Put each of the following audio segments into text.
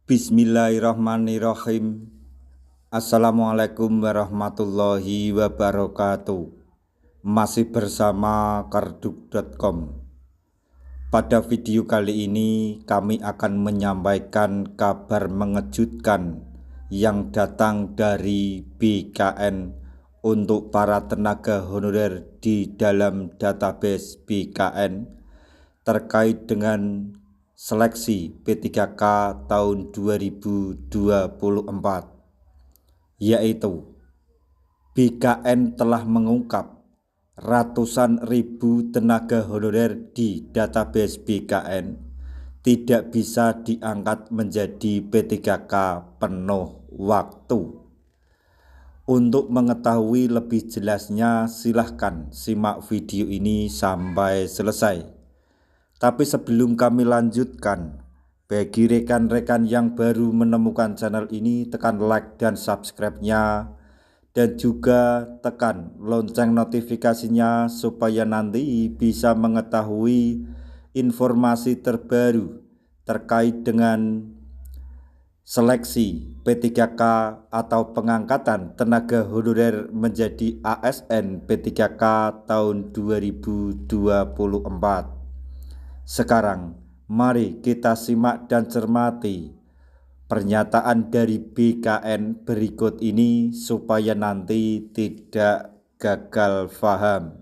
Bismillahirrahmanirrahim. Assalamualaikum warahmatullahi wabarakatuh. Masih bersama karduk.com. Pada video kali ini kami akan menyampaikan kabar mengejutkan yang datang dari BKN untuk para tenaga honorer di dalam database BKN terkait dengan seleksi P3K tahun 2024, yaitu BKN telah mengungkap ratusan ribu tenaga honorer di database BKN tidak bisa diangkat menjadi P3K penuh waktu. Untuk mengetahui lebih jelasnya, silahkan simak video ini sampai selesai. Tapi sebelum kami lanjutkan, bagi rekan-rekan yang baru menemukan channel ini, tekan like dan subscribe-nya, dan juga tekan lonceng notifikasinya supaya nanti bisa mengetahui informasi terbaru terkait dengan seleksi P3K atau pengangkatan tenaga honorer menjadi ASN P3K tahun 2024. Sekarang, mari kita simak dan cermati pernyataan dari BKN berikut ini supaya nanti tidak gagal paham.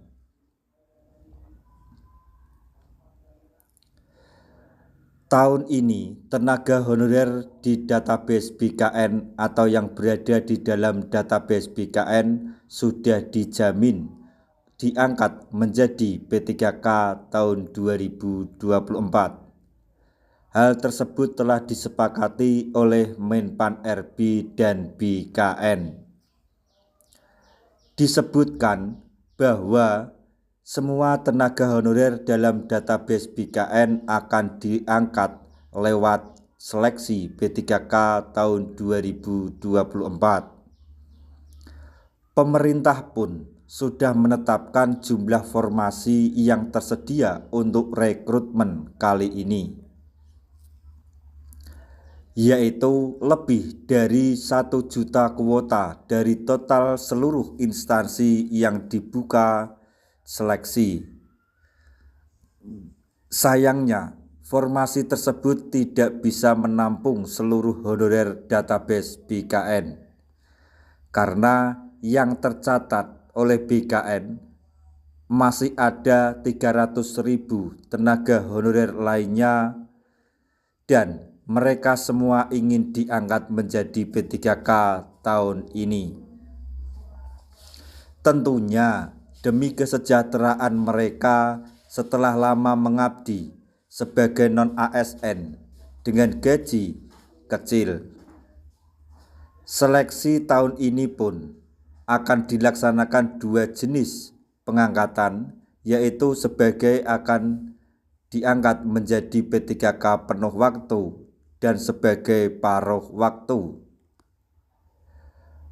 Tahun ini, tenaga honorer di database BKN atau yang berada di dalam database BKN sudah dijamin diangkat menjadi P3K tahun 2024. Hal tersebut telah disepakati oleh Menpan RB dan BKN. Disebutkan bahwa semua tenaga honorer dalam database BKN akan diangkat lewat seleksi P3K tahun 2024. Pemerintah pun sudah menetapkan jumlah formasi yang tersedia untuk rekrutmen kali ini, yaitu lebih dari 1 juta kuota dari total seluruh instansi yang dibuka seleksi. Sayangnya, formasi tersebut tidak bisa menampung seluruh honorer database BKN karena yang tercatat oleh BKN masih ada 300.000 tenaga honorer lainnya dan mereka semua ingin diangkat menjadi P3K tahun ini. Tentunya demi kesejahteraan mereka setelah lama mengabdi sebagai non-ASN dengan gaji kecil. Seleksi tahun ini pun akan dilaksanakan 2 jenis pengangkatan, yaitu sebagai akan diangkat menjadi P3K penuh waktu dan sebagai paruh waktu.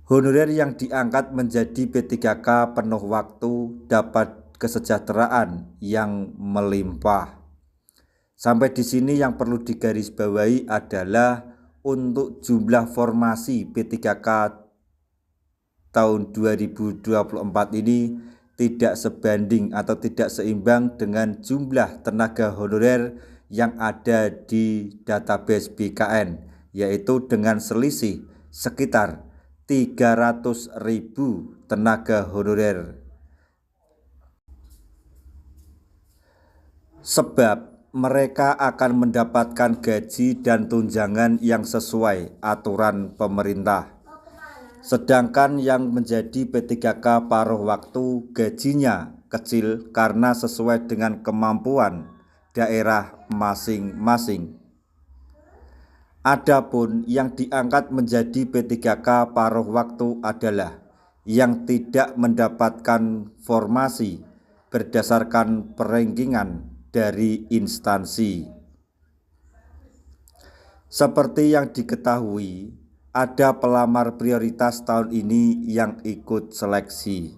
Honorer yang diangkat menjadi P3K penuh waktu dapat kesejahteraan yang melimpah. Sampai di sini yang perlu digarisbawahi adalah untuk jumlah formasi P3K tahun 2024 ini tidak sebanding atau tidak seimbang dengan jumlah tenaga honorer yang ada di database BKN, yaitu dengan selisih sekitar 300.000 tenaga honorer. Sebab mereka akan mendapatkan gaji dan tunjangan yang sesuai aturan pemerintah. Sedangkan yang menjadi P3K paruh waktu gajinya kecil karena sesuai dengan kemampuan daerah masing-masing. Adapun yang diangkat menjadi P3K paruh waktu adalah yang tidak mendapatkan formasi berdasarkan perankingan dari instansi. Seperti yang diketahui, ada pelamar prioritas tahun ini yang ikut seleksi.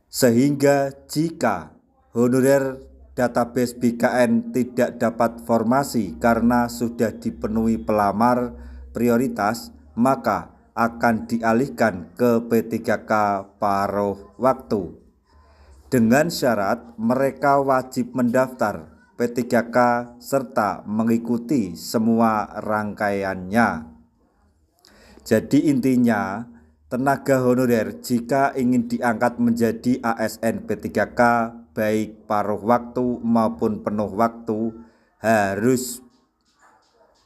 Sehingga jika honorer database BKN tidak dapat formasi karena sudah dipenuhi pelamar prioritas, maka akan dialihkan ke P3K paruh waktu. Dengan syarat mereka wajib mendaftar P3K serta mengikuti semua rangkaiannya. Jadi intinya, tenaga honorer jika ingin diangkat menjadi ASN P3K baik paruh waktu maupun penuh waktu harus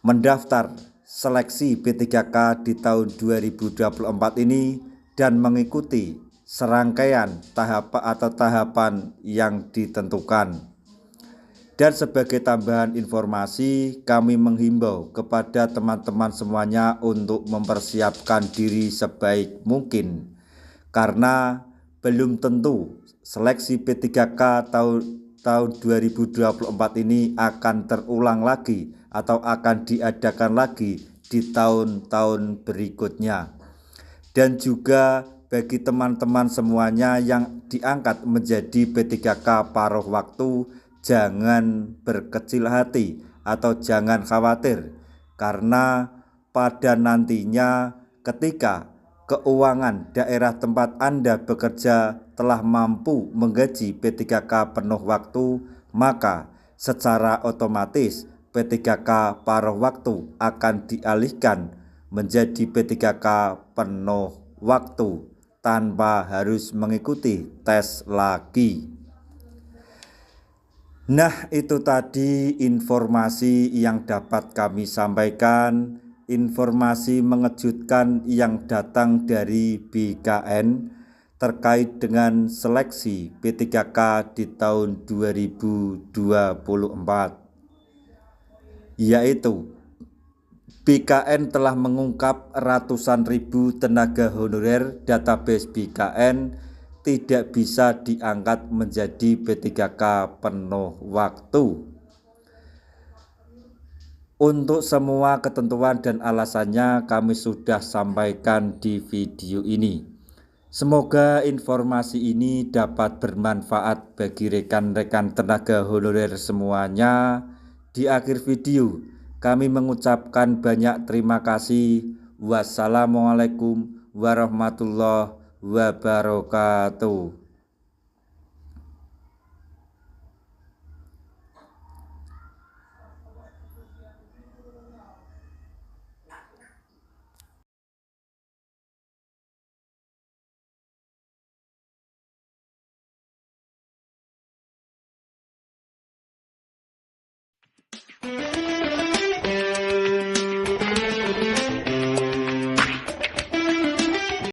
mendaftar seleksi P3K di tahun 2024 ini dan mengikuti serangkaian tahapan yang ditentukan. Dan sebagai tambahan informasi, kami menghimbau kepada teman-teman semuanya untuk mempersiapkan diri sebaik mungkin, karena belum tentu seleksi P3K tahun 2024 ini akan terulang lagi atau akan diadakan lagi di tahun-tahun berikutnya. Dan juga bagi teman-teman semuanya yang diangkat menjadi P3K paruh waktu, jangan berkecil hati atau jangan khawatir, karena pada nantinya ketika keuangan daerah tempat Anda bekerja telah mampu menggaji P3K penuh waktu, maka secara otomatis P3K paruh waktu akan dialihkan menjadi P3K penuh waktu tanpa harus mengikuti tes lagi. Nah, itu tadi informasi yang dapat kami sampaikan, informasi mengejutkan yang datang dari BKN terkait dengan seleksi P3K di tahun 2024, yaitu BKN telah mengungkap ratusan ribu tenaga honorer database BKN tidak bisa diangkat menjadi P3K penuh waktu. Untuk semua ketentuan dan alasannya kami sudah sampaikan di video ini. Semoga informasi ini dapat bermanfaat bagi rekan-rekan tenaga honorer semuanya. Di akhir video kami mengucapkan banyak terima kasih. Wassalamualaikum warahmatullahi wabarakatuh.